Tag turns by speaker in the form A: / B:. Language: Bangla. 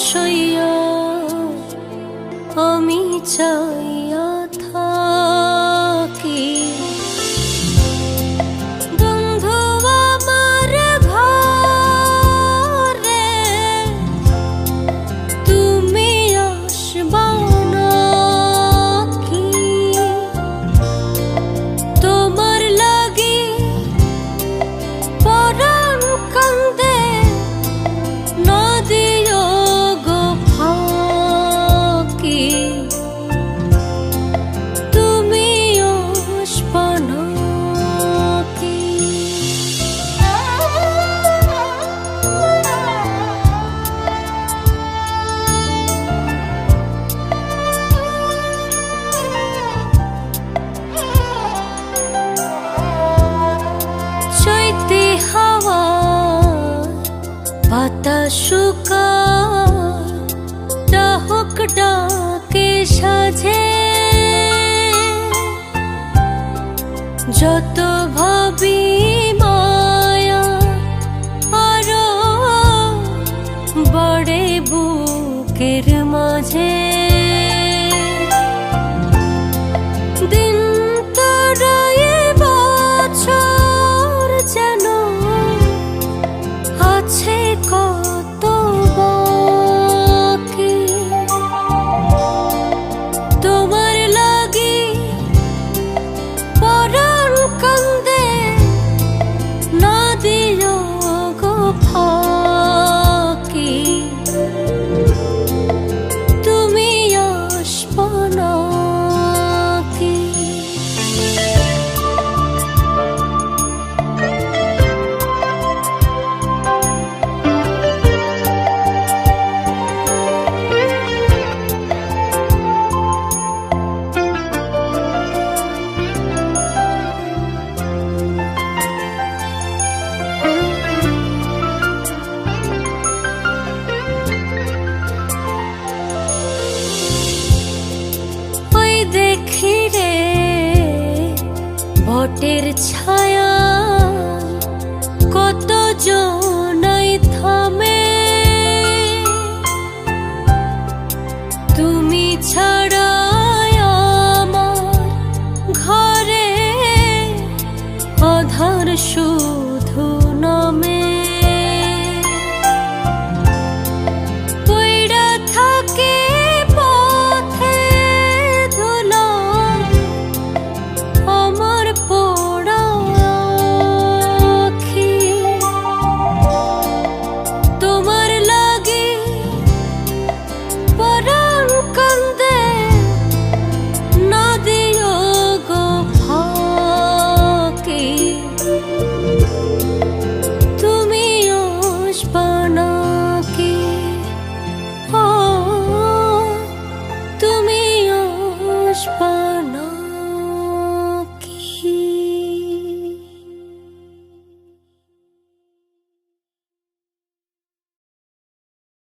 A: সইয়া আমি চাইয়া থাকি। বন্ধু আমার ঘরে তুমি আসবা নাকি? তোমার লাগি পরাণ কান্দে না দিও গো ফাঁকি। তুমি আসবা নাকি? চৈতে হাওয়া বাতাস শুকায়, ডাহুক ডাকে সাজে। যত ভাবি মায়া আরো বাড়ে বুকের মাঝে। দিন তরায়ে বছর যেন আছে কত বাকি। তোমার লাগি পরাণ কান্দে না দিও গো ফাঁকি। তুমি আসবা নাকি? ওই দেখি রে বটের ছায়া